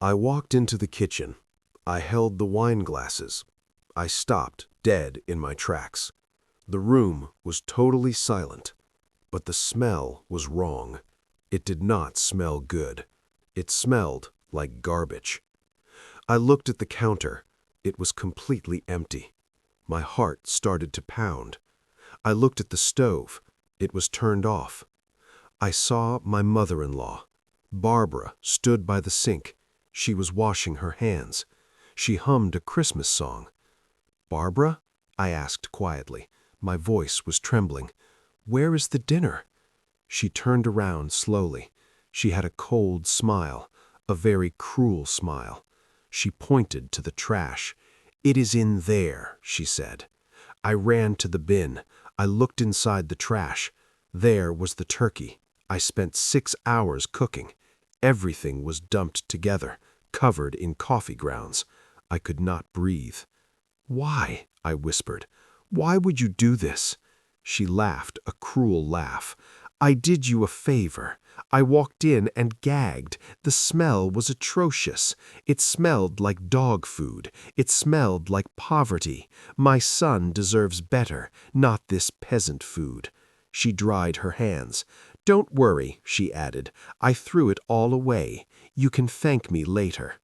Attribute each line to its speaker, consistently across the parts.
Speaker 1: I walked into the kitchen. I held the wine glasses. I stopped, dead in my tracks. The room was totally silent, but the smell was wrong. It did not smell good. It smelled like garbage. I looked at the counter. It was completely empty. My heart started to pound. I looked at the stove. It was turned off. I saw my mother-in-law. Barbara stood by the sink. She was washing her hands. She hummed a Christmas song. "Barbara?" I asked quietly. My voice was trembling. "Where is the dinner?" She turned around slowly. She had a cold smile, a very cruel smile. She pointed to the trash. "It is in there," she said. I ran to the bin. I looked inside the trash. There was the turkey. I spent 6 hours cooking. Everything was dumped together, covered in coffee grounds. I could not breathe. "Why?" I whispered. "Why would you do this?" She laughed, a cruel laugh. "I did you a favor. I walked in and gagged. The smell was atrocious. It smelled like dog food. It smelled like poverty. My son deserves better, not this peasant food." She dried her hands. "Don't worry," she added. "I threw it all away. You can thank me later."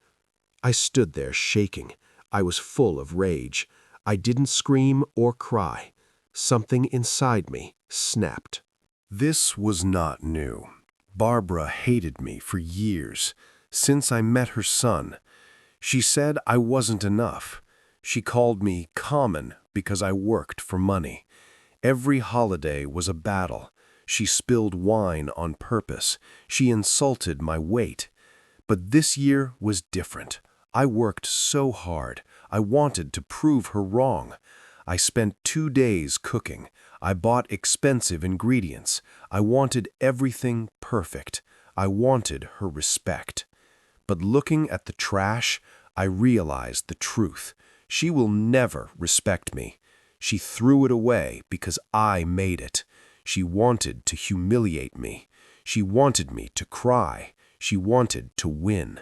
Speaker 1: I stood there shaking. I was full of rage. I didn't scream or cry. Something inside me snapped. This was not new. Barbara hated me for years, since I met her son. She said I wasn't enough. She called me common because I worked for money. Every holiday was a battle. She spilled wine on purpose. She insulted my weight. But this year was different. I worked so hard. I wanted to prove her wrong. I spent 2 days cooking. I bought expensive ingredients. I wanted everything perfect. I wanted her respect. But looking at the trash, I realized the truth. She will never respect me. She threw it away because I made it. She wanted to humiliate me. She wanted me to cry. She wanted to win.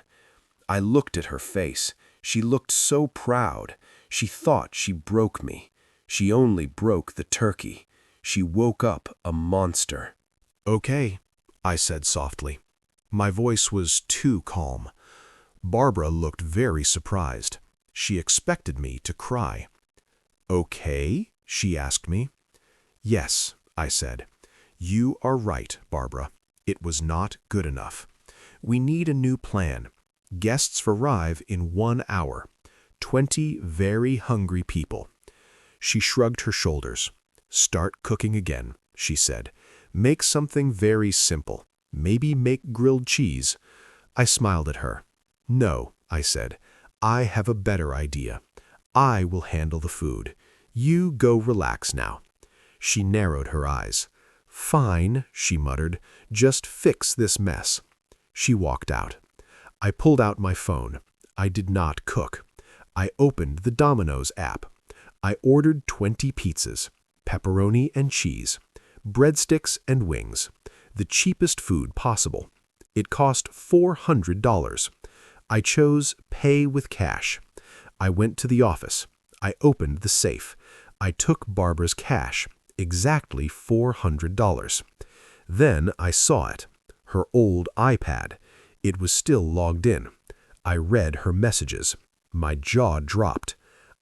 Speaker 1: I looked at her face. She looked so proud. She thought she broke me. She only broke the turkey. She woke up a monster. "Okay," I said softly. My voice was too calm. Barbara looked very surprised. She expected me to cry. "Okay?" she asked me. "Yes," I said. "You are right, Barbara. It was not good enough. We need a new plan. Guests arrive in 1 hour. 20 very hungry people." She shrugged her shoulders. "Start cooking again," she said. "Make something very simple. Maybe make grilled cheese." I smiled at her. "No," I said. "I have a better idea. I will handle the food. You go relax now." She narrowed her eyes. "Fine," she muttered. "Just fix this mess." She walked out. I pulled out my phone. I did not cook. I opened the Domino's app. I ordered 20 pizzas, pepperoni and cheese, breadsticks and wings, the cheapest food possible. It cost $400. I chose pay with cash. I went to the office. I opened the safe. I took Barbara's cash, exactly $400. Then I saw it, her old iPad. It was still logged in. I read her messages. My jaw dropped.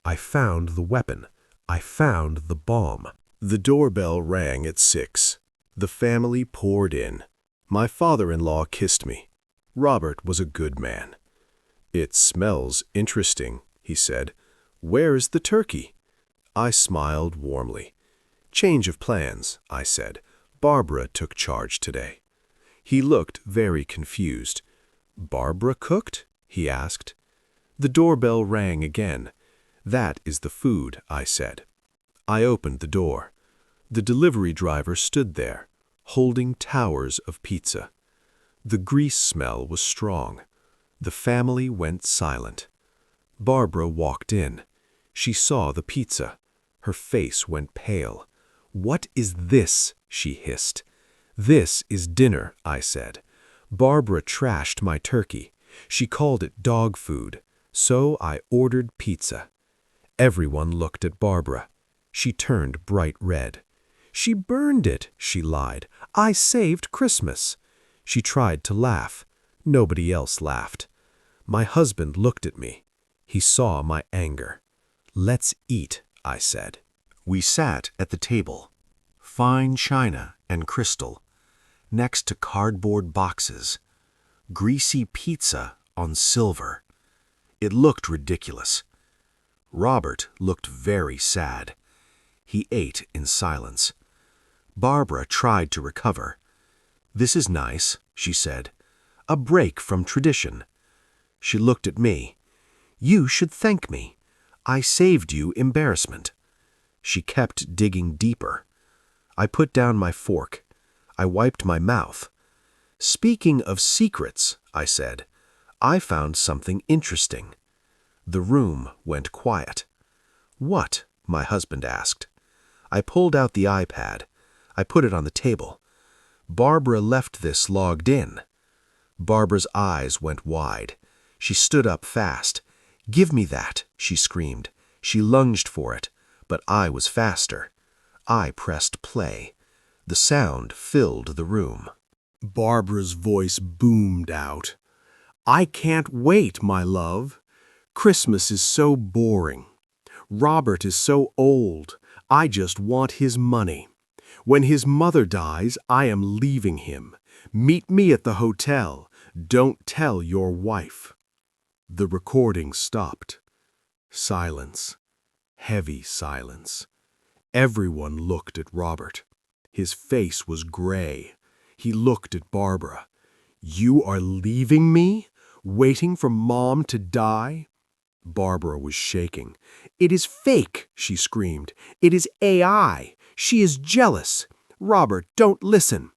Speaker 1: I found the weapon. I found the bomb. The doorbell rang at 6. The family poured in. My father-in-law kissed me. Robert was a good man. "It smells interesting," he said. "Where is the turkey?" I smiled warmly. "Change of plans," I said. "Barbara took charge today." He looked very confused. "Barbara cooked?" he asked. The doorbell rang again. "That is the food," I said. I opened the door. The delivery driver stood there, holding towers of pizza. The grease smell was strong. The family went silent. Barbara walked in. She saw the pizza. Her face went pale. "What is this?" she hissed. "This is dinner," I said. "Barbara trashed my turkey. She called it dog food, so I ordered pizza. Everyone looked at Barbara. She turned bright red. "She burned it," she lied. "I saved Christmas." She tried to laugh. Nobody else laughed. My husband looked at me. He saw my anger. "Let's eat," I said. We sat at the table, fine china and crystal, next to cardboard boxes, greasy pizza on silver. It looked ridiculous. Robert looked very sad. He ate in silence. Barbara tried to recover. "This is nice," she said. "A break from tradition." She looked at me. "You should thank me. I saved you embarrassment." She kept digging deeper. I put down my fork. I wiped my mouth. "Speaking of secrets," I said, "I found something interesting." The room went quiet. "What?" my husband asked. I pulled out the iPad. I put it on the table. "Barbara left this logged in." Barbara's eyes went wide. She stood up fast. "Give me that," she screamed. She lunged for it, but I was faster. I pressed play. The sound filled the room. Barbara's voice boomed out. "I can't wait, my love. Christmas is so boring. Robert is so old. I just want his money. When his mother dies, I am leaving him. Meet me at the hotel. Don't tell your wife." The recording stopped. Silence. Heavy silence. Everyone looked at Robert. His face was gray. He looked at Barbara. "You are leaving me? Waiting for Mom to die?" Barbara was shaking. "It is fake," she screamed. "It is AI. She is jealous. Robert, don't listen."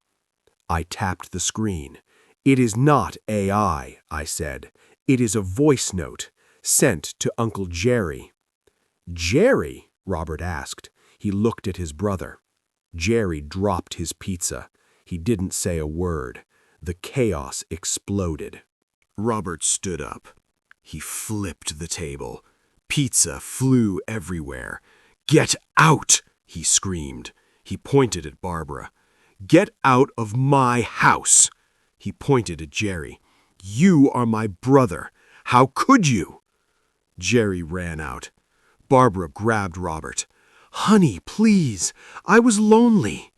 Speaker 1: I tapped the screen. "It is not AI," I said. "It is a voice note, sent to Uncle Jerry." "Jerry?" Robert asked. He looked at his brother. Jerry dropped his pizza. He didn't say a word. The chaos exploded. Robert stood up. He flipped the table. Pizza flew everywhere. "Get out!" he screamed. He pointed at Barbara. "Get out of my house!" He pointed at Jerry. "You are my brother. How could you?" Jerry ran out. Barbara grabbed Robert. "Honey, please. I was lonely."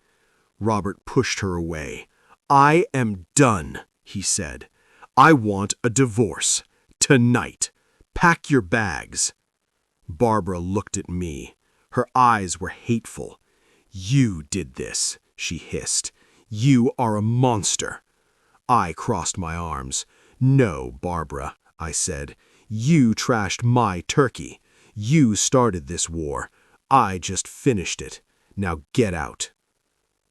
Speaker 1: Robert pushed her away. "I am done," he said. "I want a divorce. Tonight. Pack your bags." Barbara looked at me. Her eyes were hateful. "You did this," she hissed. "You are a monster." I crossed my arms. "No, Barbara," I said. "You trashed my turkey. You started this war. I just finished it. Now get out."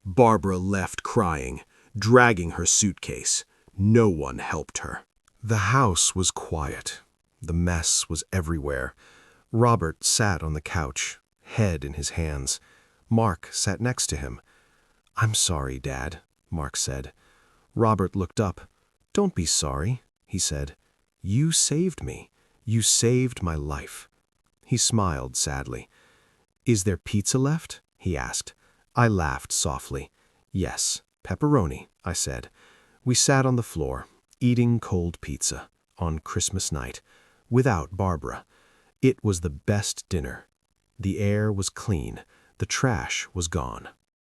Speaker 1: Barbara left crying, dragging her suitcase. No one helped her. The house was quiet. The mess was everywhere. Robert sat on the couch, head in his hands. Mark sat next to him. "I'm sorry, Dad," Mark said. Robert looked up. "Don't be sorry," he said. "You saved me. You saved my life." He smiled sadly. "Is there pizza left?" he asked. I laughed softly. "Yes, pepperoni," I said. We sat on the floor, eating cold pizza, on Christmas night, without Barbara. It was the best dinner. The air was clean. The trash was gone.